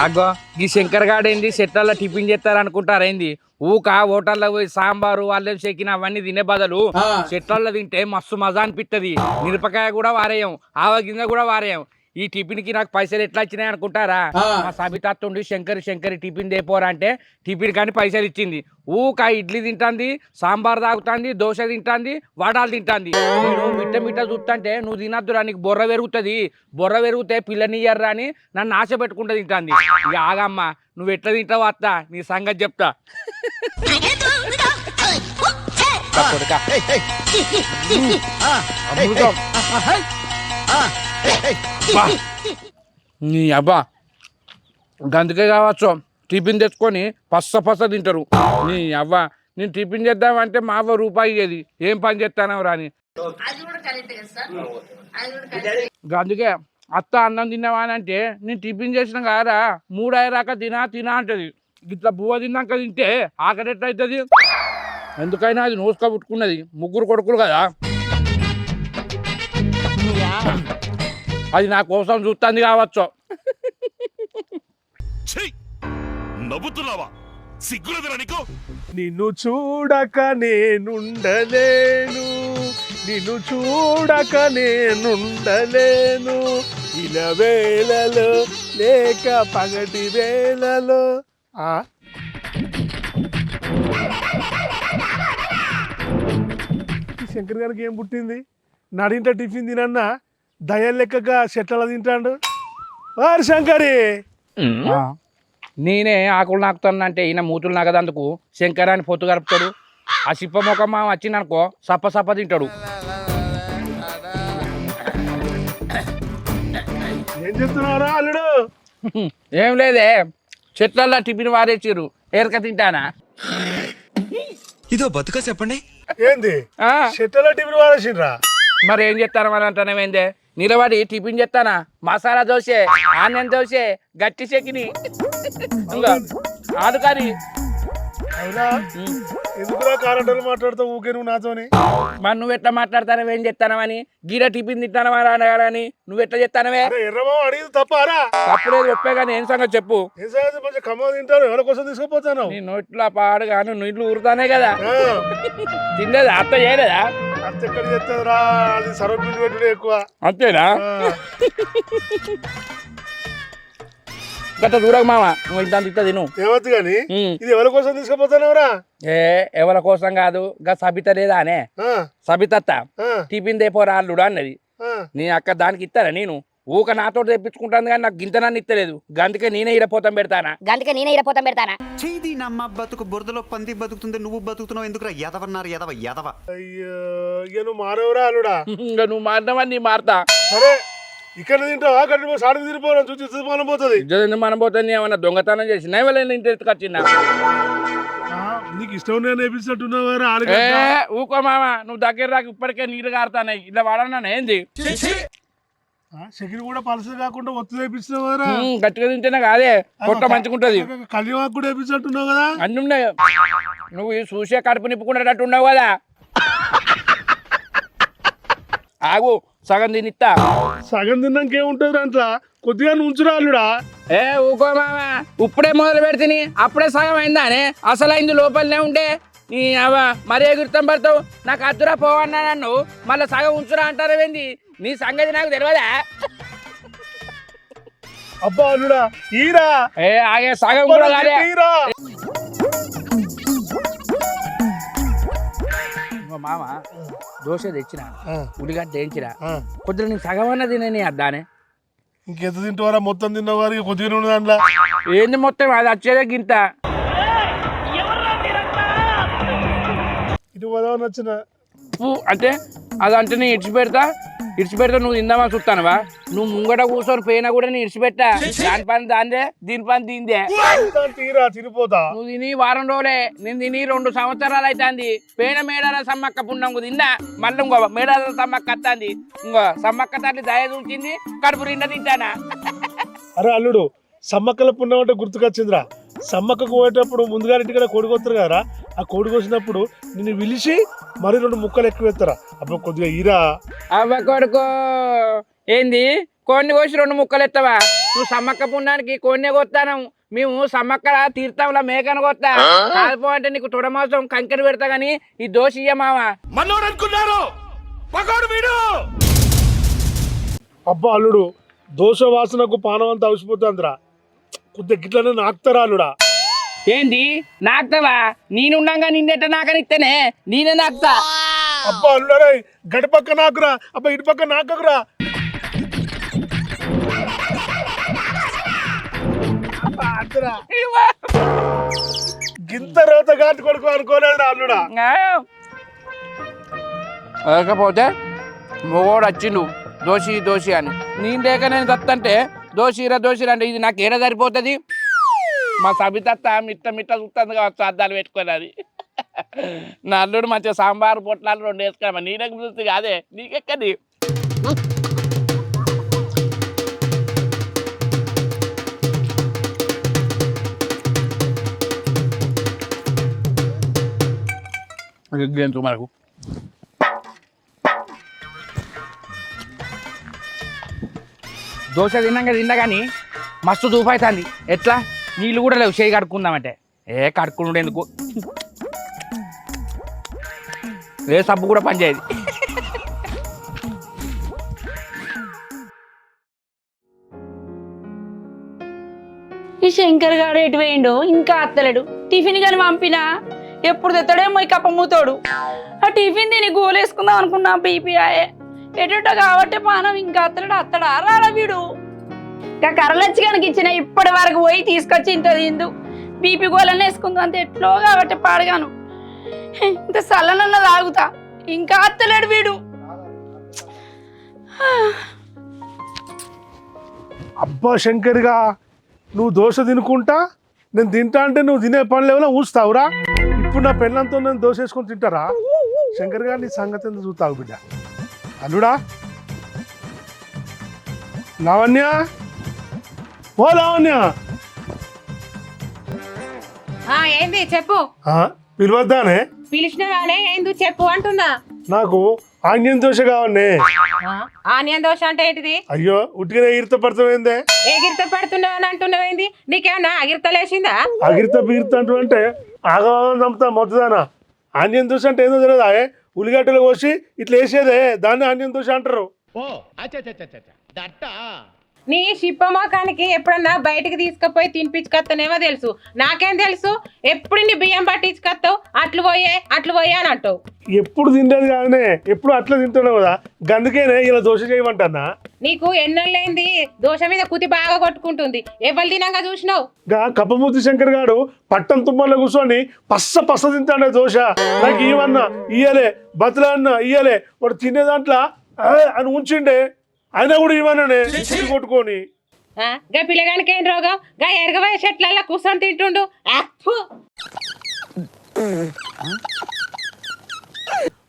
అగ్గో ఈ శంకర్ గాడేంది సెట్లలో టిఫిన్ చేస్తారనుకుంటారేంది ఊక హోటల్లో పోయి సాంబారు అల్లం చెక్కిన అవన్నీ తినే బదులు చెట్లలో తింటే మస్తు మజా అనిపిస్తుంది. మిరపకాయ కూడా వారేయం, ఆవ గింజ కూడా వారేయం. ఈ టిఫిన్ కి నాకు పైసలు ఎట్లా వచ్చినాయి అనుకుంటారా? మా సబితత్తుండి శంకరి టిఫిన్ దేపోరా అంటే టిఫిన్ కానీ పైసలు ఇచ్చింది. ఊక ఇడ్లీ తింటాంది, సాంబార్ తాగుతాంది, దోశ తింటాంది, వడాలు తింటాంది. నేను మిట్ట చూస్తుంటే నువ్వు తినద్దురా నీకు బొర్ర పెరుగుతుంది, బొర్ర పెరిగితే పిల్లనియ్యర్రా అని నన్ను ఆశ పెట్టుకుంటూ తింటాంది. ఇక ఆగమ్మా నువ్వు ఎట్లా తింటావు అత్త నీ సంగతి చెప్తా. నీ అబ్బా గందుకే కావచ్చు టిఫిన్ తెచ్చుకొని పస్స తింటారు. నీ అవ్వ నేను టిఫిన్ చేద్దామంటే మా అవ్వ రూపాయి ఇయ్యేది, ఏం పని చేస్తానో రాని. అందుకే అత్త అన్నం తిన్నావా అని అంటే నేను టిఫిన్ చేసిన కాదా 3 అయ్యాక తినా అంటది. ఇట్లా బువ్వ తిన్నాక తింటే ఆకలి ఎట్లా అవుతుంది? ఎందుకైనా అది నోసుక పుట్టుకున్నది, 3 కొడుకులు కదా, అది నా కోసం చూస్తుంది కావచ్చు. నవ్వుతున్నావా? సిగ్గులేదురా నీకు? నిన్ను చూడక నేనుండలేను, నిన్ను చూడక నేనుండలేను, ఇలా వేళలో లేక పగటి వేళలో. శంకర్ గారికి ఏం పుట్టింది? నడింట టిఫిన్ తినన్నా దయ లెక్కగా చెట్ల తింటాడు. వారు శంకరి నేనే ఆకులు నాకుతానంటే ఈయన మూతులు నాకదందుకు శంకరాన్ని పొత్తు గడుపుతాడు. ఆ సిప్ప ముఖం వచ్చిందనుకో సప్ప తింటాడు. ఏం చెప్తున్నారా అల్లుడు? ఏం లేదే, చెట్లల్లో టిఫిన్ వారేసిర్రు, ఏరక తింటానా? ఇదో బతుక చెప్పండి. ఏంది చెట్ల టిఫిన్ వారేసిండ్రా? మరి ఏం చేస్తాను అని అంటానేమైందే? నిలబడి టిఫిన్ చేస్తానా? మసాలా దోశ, ఆనియన్ దోశ, గట్టి చెక్కిని, ఆలుకరి. అయినా ఎందుకురా కారంటలు మాట్లాడుతావు ఊకే నువ్వు నాతోని? మరి నువ్వు ఎట్లా మాట్లాడతానవి? ఏం చెప్తానవని గీర టిఫిన్ తింటానవా అనగాని నువ్వు ఎట్లా చెప్తానవే? ఎర్రమో అడిగింది తప్పారా? తప్పులేదు, చెప్పే కానీ ఏం సంగతి చెప్పు. ఏం సంగతి? మంచి ఖమ్మం తింటాను, ఎవరి కోసం తీసుకుపోతాను? నీ నోట్ల పాడు గాను నీళ్ళు ఊరుతానే కదా. తినలేదా? అత్త చేయలేదా? అత్త ఎక్కడ చేస్తుందిరా? అది సర్వపిండి పెట్టుడు ఎక్కువ. అంతేనా? గట్ట దూరకు మామ, నువ్వు ఇంత ఇంత తిను. ఏమవుతు కానీ ఇది ఎవరి కోసం తీసుకుపోతానవరా? ఎవరి కోసం కాదు, గా సబిత లేదా అనే సబితత్త టిఫిన్ దేపోరా అల్లుడు అన్నది. నీ అక్క దానికి ఇస్తారా? నేను ఊక నాతో తెప్పించుకుంటాను కానీ నాకు గింతనాన్ని ఇస్తలేదు. గందుకే నేనే ఇరపోతాం పెడతానా. చేది నమ్మ బతుకు బురదలో పంది బతుకుతుంది, నువ్వు బతుకుతున్నావు ఎందుకురా? ఎదవన్నారు ఎదవ. అయ్యో ఇక నువ్వు మారవరా అల్లుడా? ఇంకా నువ్వు మారినవని నీ మారతా. సరే ఇక్కడ తింటావా? అక్కడ సాడికి తిరిగిపోవడం చూసి మనం పోతుంది. మనం పోతుంది ఏమన్నా దొంగతనం చేసి నైవలేని ఇంటి వచ్చిందా? నీకు ఇష్టం నేను వేపించినట్టున్నావా? ఊకో మామ, నువ్వు దగ్గర రాక ఇప్పటికే నీరు కారుతాయి. ఇలా వాడన్నా ఏంది? శకిరి కూడా పలస కాకుండా ఒత్తు వేపించినవారా? గట్టిగా తింటేనే కాదే పొట్ట మంచుకుంటది. కలిమాకు కూడా వేపించినట్టున్నావు కదా? అన్ని ఉన్నాయి. నువ్వు చూసే కడుపు నిప్పుకునేటట్టు ఉన్నావు కదా. ఆగు, సగం తినిస్తా. సగం తిన్నాక ఏముంటది అంతా? కొద్దిగా ఉంచురా అల్లుడా. ఊకో మామ, ఇప్పుడే మొదలు పెడితే అప్పుడే సగం అయిందా అనే? అసలు అయింది లోపలనే ఉంటే నీ మరీ ఎగురుతాం పడతావు. నాకు అద్దురా పోవన్నా నన్ను మళ్ళీ సగం ఉంచురా అంటారేంది? నీ సంగతి నాకు తెలియదా? అబ్బా అల్లుడా ఈరా. ఆగే సగం కూడా కాదే. మామ దోశ తెచ్చినా, ఉల్లిగడ్డ వేయించిరా, కొద్దిగా నేను సగం అన్నది నేను అద్దానే. ఇంకెంత తింటావారా? మొత్తం తిన్నవారు కొద్దిగా ఉన్న దాంట్లో ఏంది మొత్తం? అది వచ్చేదే గింత. ఇటు వదవని వచ్చిన అంటే అదంటే నేను ఇడిచిపెడతా నువ్వు తిందామా చూస్తానవా? నువ్వు ముంగట కూర్చొని పోయినా కూడా నేను ఇడిచిపెట్టా. దాని పని దాందే, దీని పని దీందే. తీరా తినిపోతా. నువ్వు తిని వారం రోజులే, నేను తిని 2 సంవత్సరాలు అవుతుంది. పేన మేడాల సమ్మక్క పుణ్యంకు తిన్నా, మళ్ళీ ఇంకో మేడాల సమ్మక్క వస్తుంది. ఇంకో సమ్మక్క తల్లి దయ చూచింది, కడుపు నిండా తింటానా. అరే అల్లుడు, సమ్మక్కల పుణ్యం అంటే గుర్తుకొచ్చిందిరా. సమ్మక్కకు పోయేటప్పుడు ముందుగా ఇంటికి కోడికొస్తారు కదరా, ఆ కోడి కోసినప్పుడు నిన్ను పిలిచి మరి 2 ముక్కలు ఎక్కువ ఎత్తారా? అప్పుడు కొద్దిగా ఈరా. అవ్వ కొడుకో ఏంది కోడిని కోసి 2 ముక్కలు ఎత్తవా? నువ్వు సమ్మక్క పుణ్యానికి కోడినే కొత్తాను. మేము సమ్మక్కల తీర్థంలో మేకను కొత్తా. కాల్పో అంటే నీకు తొడమాసం కంకెని పెడతా గానీ ఈ దోశ ఇయ్య మావా. మనోడు అనుకున్నారు పకోడు వీడు. అబ్బా అల్లుడు, దోశ వాసనకు పానం అంతా అవసిపోతుందిరా. కొద్దిగా గిట్లనే నాకుతారా అల్లుడా? ఏంది నాకుతావా? నేనుండగా నిన్నెట్ట నాకనిస్తేనే నేనే నాకుతా. అబ్బా అల్లుడా, గడి పక్క నాకురా, అబ్బా ఇటు పక్క నాకురా. గింత రోత ఘాటు కొడుకు అనుకోలేదు అల్లుడా. లేకపోతే మొగోడు వచ్చిండు దోషి దోషి అని. నేను లేక నేను తత్తంటే దోషిరా దోషిరా అంటే ఇది నాకు ఏడ సరిపోతుంది. మా సబితత్త మిట్ట మిట్ట చూస్తుంది కావచ్చు అద్దాలు పెట్టుకొని. అది నా అల్లుడు మంచిగా సాంబారు పొట్లాలు 2 వేసుకున్నామా. నీకు చూస్తుంది కాదే, నీకెక్కడి. మనకు దోశ తిన్నా కానీ మస్తు దూపైతుంది. ఎట్లా? నీళ్ళు కూడా లేవు చేయి కడుక్కుందామంటే. కడుక్కున్నాడు ఎందుకు? సబ్బు కూడా పనిచేయదు. ఈ శంకర్ గారు ఎటు వేయండు ఇంకా అత్తలేడు. టిఫిన్ కానీ పంపినా ఎప్పుడు తెస్తాడేమో ఈ కప్ప మూతోడు. ఆ టిఫిన్ తిని గోలేసుకుందాం అనుకున్నా. బీపీ ఆయే ఎటో కాబట్టి పానం ఇంకా అత్తలేడు. అత్తడా రాడా వీడు? ఇంకా కర్రలచ్చి కనుక ఇచ్చిన ఇప్పటి వరకు పోయి తీసుకొచ్చి ఇంత తిందు. బీపీ గోళని వేసుకుందాం అంత ఎట్లో కాబట్టి పాడగాను. ఇంత సల్లనన్న తాగుతా ఇంకా అత్తలేడు వీడు. అబ్బా శంకర్గా, నువ్వు దోశ తినుకుంటా నేను తింటా అంటే నువ్వు తినే పనులు ఏమైనా ఊస్తావురా? ఇప్పుడు నా పెళ్ళంతో నేను దోశ వేసుకొని తింటారా? శంకర్గా నీ సంగతి ఎందుకు చూస్తావు బిడ్డ? అల్లుడా, లావణ్య, ఓ లావణ్య. ఏంది చెప్పు. పిలవద్దానే? పిలిచిన వాళ్ళే ఏంది చెప్పు అంటున్నా. నాకు ఆనియన్ దోశ కావండి. ఆనియన్ దోశ అంటే ఏంటిది? అయ్యో, ఉట్టిగా ఎగిరిత పడుతుంది. ఎగిరిత పడుతున్నావు అని అంటున్నావేంది? నీకేమన్నా అగిరితలేసిందా? అగిరిత బిగిరిత అంటూ అంటే ఆగవాగం చంపుతా మొత్తదానా. ఆనియన్ దోశ అంటే ఏందో తెలియదా? ఉల్లిగడ్డలు కోసి ఇట్లా వేసేదే దాన్ని ఆనియన్ దోశ అంటారు. నీ శిప్పమోకానికి ఎప్పుడన్నా బయటకు తీసుకుపోయి తినిపించుకొస్తానేమో తెలుసు. నాకేం తెలుసు? ఎప్పుడు నీ బియ్యం పట్టించుకొస్తావు, అట్లు పోయే అని అంటావు. ఎప్పుడు తింటేది కాదనే, ఎప్పుడు అట్లా తింటున్నావు కదా, గందుకేనే ఇలా దోశ చేయమంటన్నా. నీకు ఎన్నోళ్ళైంది దోశ మీద కుతి బాగా కొట్టుకుంటుంది. ఎవరు తినంగా చూసినావు? కప్పమూర్తి శంకర్ గారు పట్టం తుమ్మల్లో కూర్చొని పస్స తింటాడే దోశ. నాకు ఇవన్నా ఇయ్యలే, బతులా అన్నా ఇయ్యలే, వాడు తినే దాంట్లో అని ఉంచిండే, అయినా కూడా ఇవ్వనే కొట్టుకొని. గా పిల్లగానికి ఏం రోగం? గా ఎరగబోయే చెట్లల్లో కూర్చొని తింటుండు.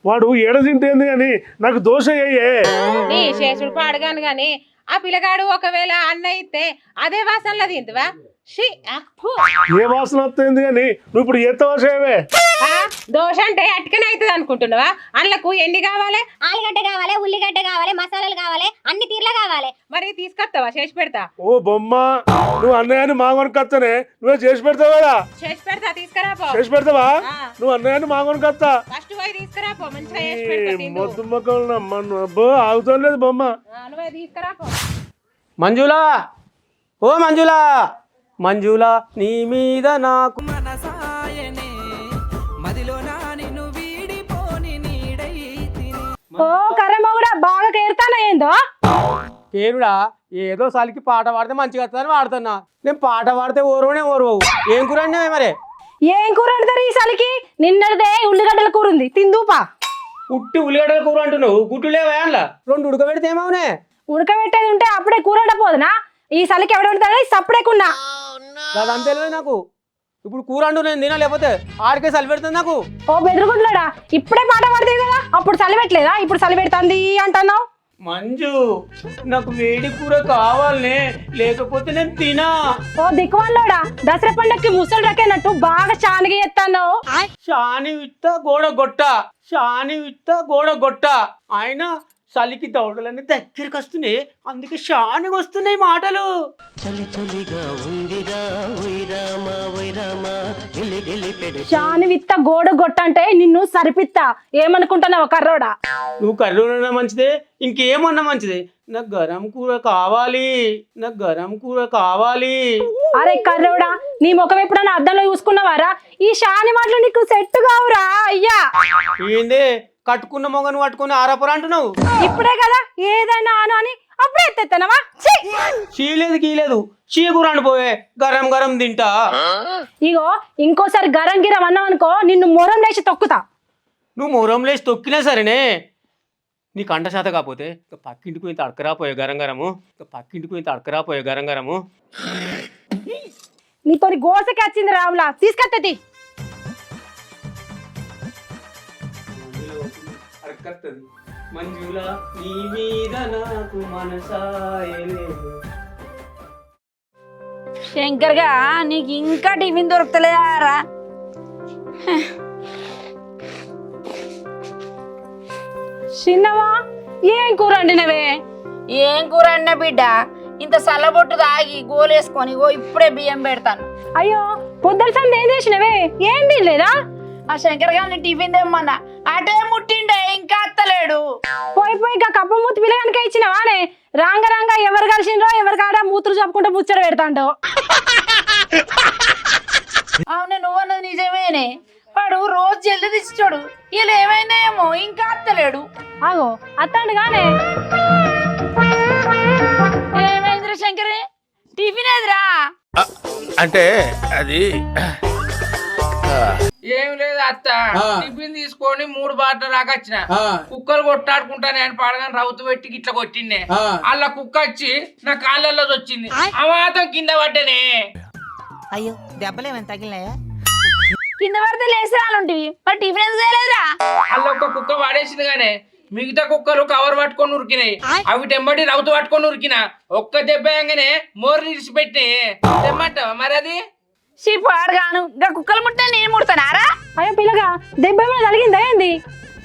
వాడు ఏడ తింటేంది కానీ నాకు దోశ అయ్యే. నీ శేషుడు పాడగాను గాని ఆ పిల్లగాడు ఒకవేళ అన్న ఇస్తే అదే వాసనలో తింటువా? ఏ వాసన వస్తుంది కానీ నువ్వు ఇప్పుడు ఎంత వాసేవే? దోశ అంటే అటుకనే అవుతుంది అనుకుంటున్నావా? అందులకు ఎన్ని కావాలి? ఆలుగడ్డ కావాలి, ఉల్లిగడ్డ కావాలి, మసాలాలు కావాలి, అన్ని తీర్లా కావాలి. మరి తీసుకొస్తావా? చేసి పెడతా. ఓ బొమ్మ, నువ్వు అన్నయ్యని మాగొనికొస్తానే, నువ్వే చేసి పెడతావు కదా? చేసి పెడతా, తీసుకురాపో. చేసి పెడతావా? నువ్వు అన్నయ్యని మాగొనికొస్తా. ఫస్ట్ పోయి తీసుకురాపో, మంచిగా చేసి పెడతా. మొద్దు మొక్కలు అబ్బో ఆగుతాం లేదు బొమ్మ. నువ్వే తీసుకురాపో. మంజులా, ఓ మంజులా, మంజులా నీ మీద నాకు ఓ కర్రమ్మ కూడా బాగా కేరుతానా ఏందో? పేరుడా ఏదో సలికి పాట పాడితే మంచిగా వస్తుందని వాడుతున్నా. నేను పాట పాడితే ఓర్వవు. ఏం కూర అన్నా మరి? ఏం కూర వండుతారు ఈ సలికి? నిన్నదే ఉల్లిగడ్డల కూర ఉంది, తిందూపా. ఉట్టి ఉల్లిగడ్డల కూర అంటున్నావు, గుడ్డు లేవా? 2 ఉడకబెడితే ఏమవునే? ఉడకబెట్టేది ఉంటే అప్పుడే కూర వండపోదునా? ఈ సలికి ఎవడ వండుతాడు? సప్పుడేకున్నా అదంతా తెలియదు నాకు. ఇప్పుడు కూర అంటూ నేను తినా, లేకపోతే ఆడికే సలి పెడుతుంది నాకు. ఓ బెదురుగుడ్లాడా, ఇప్పుడే పాట పాడితే కదా, అప్పుడు చలి పెట్టలేదా? ఇప్పుడు చలి పెడుతుంది అంటున్నావు. మంజు, నాకు వేడి కూర కావాలనే, లేకపోతే నేను తినా. ఓ దిక్కువల్లోడా, దసరా పండక్కి ముసలు రకైనట్టు బాగా చానిగా ఎత్తాను. శాని విత్త గోడ గొట్ట, శాని విత్త గోడ గొట్ట. ఆయన చలికి దౌడలన్నీ దగ్గరికి వస్తున్నాయి, అందుకే షానిగా వస్తున్నాయి మాటలు. షాని విత్త గోడ గొట్టంటే నిన్ను సరిపిత్తా ఏమనుకుంటున్నావు కర్రోడా? నువ్వు కర్రీనా మంచిదే, ఇంకేమన్నా మంచిదే, నాకు గరం కూర కావాలి, నాకు గరం కూర కావాలి. అరే కర్రోడా, నీ ముఖం ఎప్పుడైనా అద్దంలో చూసుకున్నావారా? ఈ షాని మాటలు నీకు సెట్ కావురా అయ్యా. ఏందే కట్టుకున్న మొగను పట్టుకుని ఆరాపరా అంటున్నావు? ఇప్పుడే కదా ఏదైనా అను అని అప్పుడే ఎత్తేస్తానవా? చీలేదు గీలేదు, చీకూర అండిపోయే గరం గరం తింటా. ఇగో ఇంకోసారి గరం గిరం అన్నావు అనుకో నిన్ను మొరం లేచి తొక్కుతా. నువ్వు మొరం లేచి తొక్కినా సరేనే, నీ కంట శాత కాకపోతే పక్కింటికి పోయి తడకరాపోయే గరం గరము, పక్కింటికి పోయి తడకరాపోయే గరం గరము. నీతో గోసకి వచ్చింది రాములా, తీసుకొత్తది. మంజులా నీ మీద నాకు మనసాయలేదు. శంకర్గా నీకు ఇంకా టిఫిన్ దొరుకుతలేదారా? చిన్నవా ఏం కూర వండినవే? ఏం కూర అన్న బిడ్డ, ఇంత సల్లబొట్టు తాగి గోలేసుకొని ఇప్పుడే బియ్యం పెడతాను. అయ్యో పొద్దున సంది ఏం చేసినవే? ఏం తినలేదా? ఆ శంకర్ గారిని టిఫిన్ తెమ్మన్నా, అటే ముట్టిండే ఇంకా అత్తలేడు. పోయి పోయి ఇంకా కప్ప మూతి పిల్లగానికే ఇచ్చినవానే? రాంగ రాంగ ఎవరు కలిసిండ్రో ఎవరి కాడ మూతులు చెప్పుకుంటూ ముచ్చట పెడతాండో. అవును నువ్వన్నది నిజమేనే, వాడు రోజు జల్ది తెచ్చిచాడు, ఇలా ఏమైనా ఏమో ఇంకా అత్తలేడు. ఆగో అత్తాండు గానే. ఏమైందిరా శంకర్, టిఫిన్ ఎదురా? అంటే అది ఏం లేదు అత్త, టిఫిన్ తీసుకొని 3 బాటలు దాకా వచ్చిన. కుక్కలు కొట్టాడుకుంటా నేను పాడగానే రౌతు పెట్టి ఇట్లా కొట్టిండే. అలా కుక్క వచ్చి నా కాళ్ళల్లో వచ్చింది, ఆ మాత్రం కింద పడ్డనే. అయ్యో దెబ్బలేమని తగిలినాయా? కింద పడితే లేసి రానుంటివి, మరి టిఫిన్ ఎందుకు చేయలేదురా? అల్ల ఒక్క కుక్క పడేసింది గానే, మిగతా కుక్కలు కవర్ పట్టుకొని ఉరికినాయి. అవి టెంబడి రౌతు పట్టుకొని ఉరికిన. ఒక్క దెబ్బగానే మోర్లు ఇడిచిపెట్టినాయి. తెమ్మంటావా మరి? అది పాడుగాను ఇంకా కుక్కలు ముట్ట నేను ముడతానారా? అయ్యో పిల్లగా దెబ్బ ఏమైనా తగిలిందా ఏంది?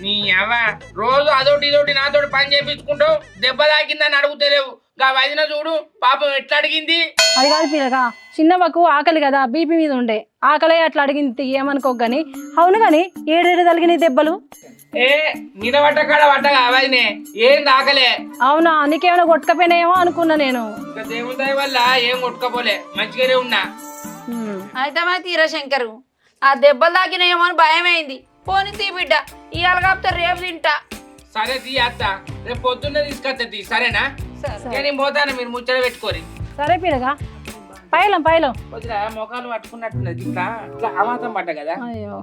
నీ అవ్వ రోజు అదోటి ఇదోటి నాతోటి పని చేయించుకుంటావు, దెబ్బ తాకిందని అడుగుతలేవు. గా వదిన చూడు పాపం ఎట్లా అడిగింది. అది కాదు పిల్లగా, చిన్నమ్మకు ఆకలి కదా, బీపీ మీద ఉండే ఆకలి అట్లా అడిగింది, ఏమనుకోక గాని. అవును గాని ఏడేడు తగిలినాయి దెబ్బలు? ఏ నిలబడ్డ కాడ పడ్డగా వదినే, ఏం తాకలే. అవునా, నీకేమైనా కొట్టుకపోయినాయేమో అనుకున్నా నేను. ఇంకా దేవుని దయ వల్ల ఏం కొట్టుకపోలే, మంచిగానే ఉన్నా. అయితే మరి తీరా శంకరు, ఆ దెబ్బలు తాకినాయేమో అని భయమైంది. పోనీ తీ బిడ్డ, ఇవాళ కాపుతా రేపు తింటా. సరే తీ అత్త, రేపు పొద్దున్నే తీసుకొస్తా. సరేనా? నేను పోతాను, మీరు ముచ్చట పెట్టుకోరి. సరే పిల్లగా, పైలం పైలం. కొద్దిగా మొఖాలు పట్టుకున్నట్టున్నది, ఇట్లా ఇట్లా అమాతం పడ్డా కదా. అయ్యో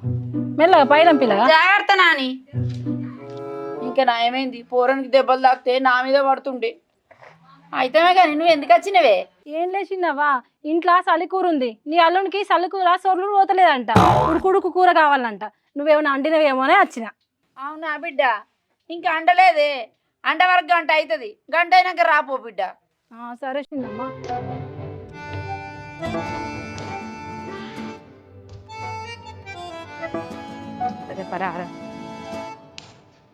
మెల్లగా పైలం పిల్లగా. జాగ్రత్త నాని. ఇంకా నయమైంది, పోరానికి దెబ్బలు తాకితే నా మీద పడుతుండే. అయితేమే కానీ నువ్వు ఎందుకు వచ్చినవే? ఏం లేచిన్నావా, ఇంట్లో సలికూర ఉంది, నీ అల్లునికి సల్లికూర సొర్లు పోతలేదంట, ఉడుకుడుకు కూర కావాలంట. నువ్వేమైనా అండినవేమోనే వచ్చిన. అవునా బిడ్డ, ఇంకా అండలేదే, అండ వరకు గంట అవుతుంది, గంట అయినాక రాపో బిడ్డ. సరే చిన్నమ్మా.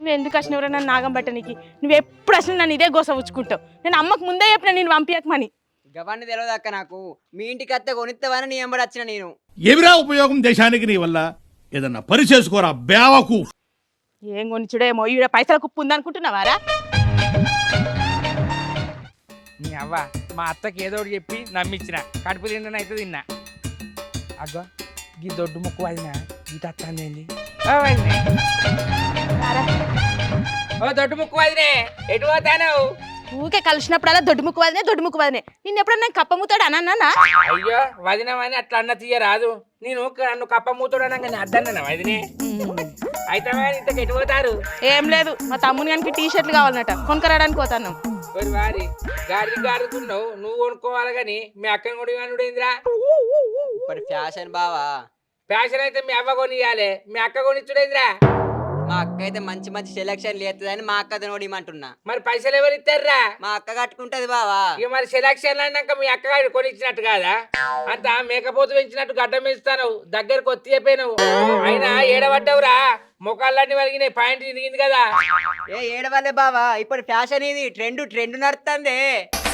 నువ్వు ఎందుకు వచ్చినవరా నన్ను నాగం బట్టనికి? నువ్వు ఎప్పుడు వచ్చినా నన్ను ఇదే గోస ఉంచుకుంటావు. నేను అమ్మకు ముందే చెప్పిన నేను పంపించకమని. గవాన్ని తెలియదు అక్క, నాకు మీ ఇంటికి అత్తే కొనిస్తావని నీ ఎంబడి వచ్చిన నేను. ఎవిరా ఉపయోగం దేశానికి నీ వల్ల? ఏదన్నా పని చేసుకోరా బేవకు. ఏం కొనిచ్చుడేమో, ఈడ పైసల కుప్పు ఉందనుకుంటున్నావారా? నీ అవ్వ మా అత్తకి ఏదో ఒకటి చెప్పి నమ్మించిన, కడుపు తిండనైతే తిన్నా. అగ్గో గీ దొడ్డు ముక్కు వదిన గీత అత్తందేంది? ఓ దొడ్డు ముక్కు వదినే, ఎటు పోతాను? ఊకే కలిసినప్పుడల్లా దొడ్డు ముక్కు వదినే. నిన్ను ఎప్పుడన్నా కప్పముతాడు అన్నా? అయ్యో వదినమని అట్లా అన్న తీయరాదు. నేను నన్ను కప్పమూతుడు అనగానే అద్దన్నా వదినే. అయితే ఇంతకు ఎటు పోతారు? ఏం లేదు, మా తమ్ముని గారికి టీ షర్ట్లు కావాలన్నట, కొనుక్కరాడానికి పోతాను. వారి గాడి గాడుకున్నావు, నువ్వు కొనుక్కోవాలి కానీ మీ అక్కని కొనివానుడేంద్రా? ఇప్పుడు ఫ్యాషన్ బావా. ఫ్యాషన్ అయితే మీ అవ్వ కొనియాలి, మీ అక్క కొనిచ్చుడేంద్రా? మా అక్క అయితే మంచి మంచి సెలక్షన్ లేస్తుందని మా అక్క నోడిమంటున్నా. మరి పైసలు ఎవరు ఇస్తారా? మా అక్క కట్టుకుంటది బావా. ఇక మరి సెలక్షన్ అన్నాక మీ అక్క కొనిచ్చినట్టు కాదా? అంత మేకపోతు పెంచినట్టు గడ్డం పెంచుతాను, దగ్గరకు వచ్చి చెప్పాను. అయినా ఏడబడ్డవురా, ముఖాలన్నీ వలిగినాయి, పాయింట్ తిరిగింది కదా. ఏడవలే బావా, ఇప్పుడు ఫ్యాషన్ ఇది, ట్రెండ్ నడుస్తుంది.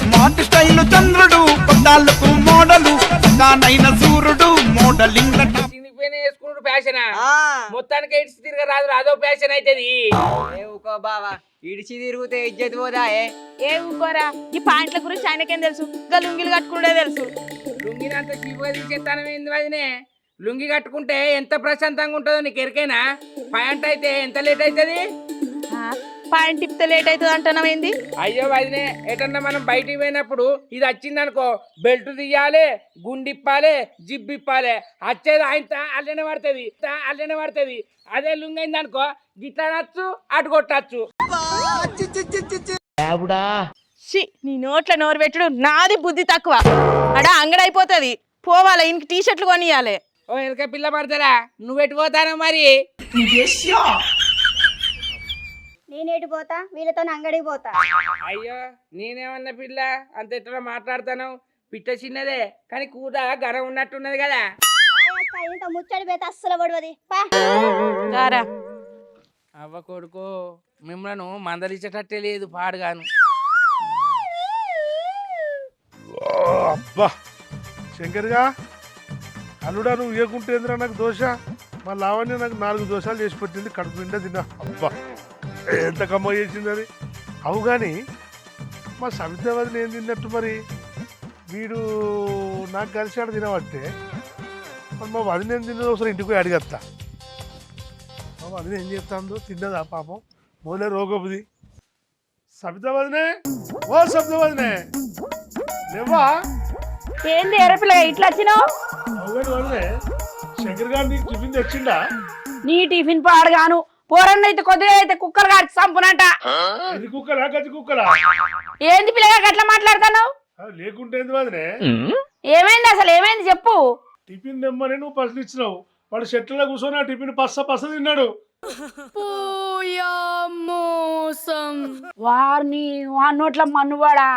స్మార్ట్ స్టైల్ చంద్రుడు పద్దాలకు మోడలు నానైన సూర్యుడు మోడలింగ్ చినిపోయిన వేసుకున్నాడు ఫ్యాషన్. మొత్తానికి ఇడిచి తిరగ రాదు, అదో ఫ్యాషన్ అవుతుంది. ఊకో బావా, ఇడిచి తిరిగితే ఇజ్జత్ పోదా. ఏ ఊకోరా, ఈ పాయింట్ల గురించి ఆయనకేం తెలుసు, ఇంకా లుంగిలు కట్టుకుంటే తెలుసు. లుంగిని అంత చీపుగా తీసేస్తానం ఏంది వదినే? లుంగి కట్టుకుంటే ఎంత ప్రశాంతంగా ఉంటుందో నీకు ఎరికైనా? ప్యాంట్ అయితే ఎంత లేట్ అవుతుంది? పాయింట్ తిప్పితే లేట్ అవుతుంది అంటున్నావు ఏంది? అయ్యో వదినే, ఎటన్నా మనం బయటికి పోయినప్పుడు ఇది వచ్చిందనుకో, బెల్ట్ తీయాలి, గుండిప్పాలి, జిబ్బిప్పాలి, వచ్చేది ఆయన అల్లనే పడుతుంది. అదే లుంగి అయింది అనుకో, గిట్లా నచ్చు, అటు కొట్టచ్చు. నీ నోట్ల నోరు పెట్టుడు నాది బుద్ధి తక్కువ. అడా అంగడైపోతుంది, పోవాలా ఇంక టీ షర్ట్లు కొనియాలి. ఓ ఎనక పిల్ల పడతారా, నువ్వు ఎటు పోతాను మరి? నేను ఎటు పోతా, వీళ్ళతో అంగడికి పోతా. అయ్యో నేనేమన్నా పిల్ల అంత ఎట్లా మాట్లాడతాను? పిట్ట చిన్నదే కానీ కూత గరం ఉన్నట్టున్నది కదా. ముచ్చడి పోతే అస్సలు పడవది. అవ్వ కొడుకో, మిమ్మల్ని మందలిచ్చేటట్టే లేదు పాడుగాను. అబ్బా శంకర్గా, అల్లుడా నువ్వు ఏకుంటేంద్రా నాకు దోశ, మా లావణ్య నాకు 4 దోశలు చేసి పెట్టింది, కడుపు నిండా తిన్నా. అబ్బా ఎంత కమ్మ చేసింది అది. అవు కానీ మా సవితావదిని ఏం తిన్నట్టు మరి? వీడు నాకు కలిసి ఆడ తినబట్టే మరి మా వదిన ఏం తిన్నదో ఒకసారి ఇంటికి పోయి అడిగత్తా. మా వదిన ఏం చేస్తుందో, తిన్నదా పాపం? మొదలే రోగబుది. సవితావదినే, ఓ సవితావదినే, లేవా? ఏంది ఎరపిల్ల ఇట్లా వచ్చినావు? అవుగాని వదినే, శంకర్ గారు నీకు టిఫిన్ తెచ్చిండా? నీ టిఫిన్ పాడుగాను, పోరన్న అయితే కొద్దిగా అయితే కుక్కలు కాచి చంపునంట. ఇది కుక్కలా గది కుక్కలా? ఏంది పిల్లగా గట్లా మాట్లాడుతున్నావు? లేకుంటే ఏంది వదినే? ఏమైంది అసలు, ఏమైంది చెప్పు. టిఫిన్ తెమ్మని నువ్వు పసలు ఇచ్చినావు, వాడు చెట్లలో కూర్చొని ఆ టిఫిన్ పస్స తిన్నాడు. వారిని నోట్ల మన్నువాడా,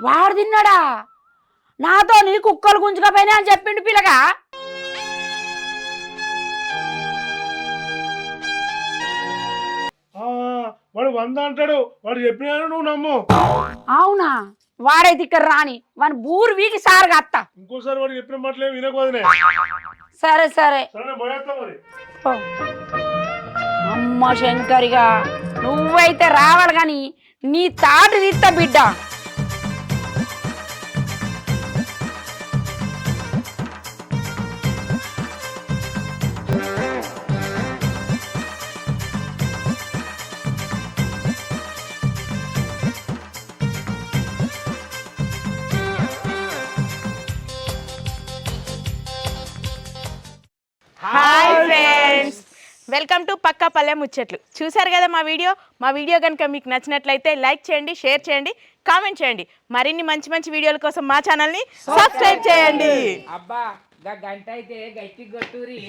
వాడు తిన్నాడా? నాతో నీ కుక్కలు గుంజుకపోయినా అని చెప్పిండు పిల్లగా. వాడు 100 అంటాడు, వాడు చెప్పినా నువ్వు నమ్ము. అవునా? వాడైతే ఇక్కడ రాని, వాని బూరు వీకి సారుగా అత్త. ఇంకోసారి వాడు చెప్పిన మాటలే వినకోదనే. సరే సరే పోయేస్తా మరి. అమ్మ శంకరిగా, నువ్వైతే రావాలి గాని నీ తాటి తీస్తా బిడ్డ. హాయ్ ఫ్రెండ్స్, వెల్కమ్ టు పక్కా పల్లె ముచ్చట్లు. చూసారు కదా మా వీడియో కనుక మీకు నచ్చినట్లయితే లైక్ చేయండి, షేర్ చేయండి, కామెంట్ చేయండి. మరిన్ని మంచి మంచి వీడియోల కోసం మా ఛానల్ని సబ్స్క్రైబ్ చేయండి. అబ్బా గంట అయితే గట్టి కొట్టూరి.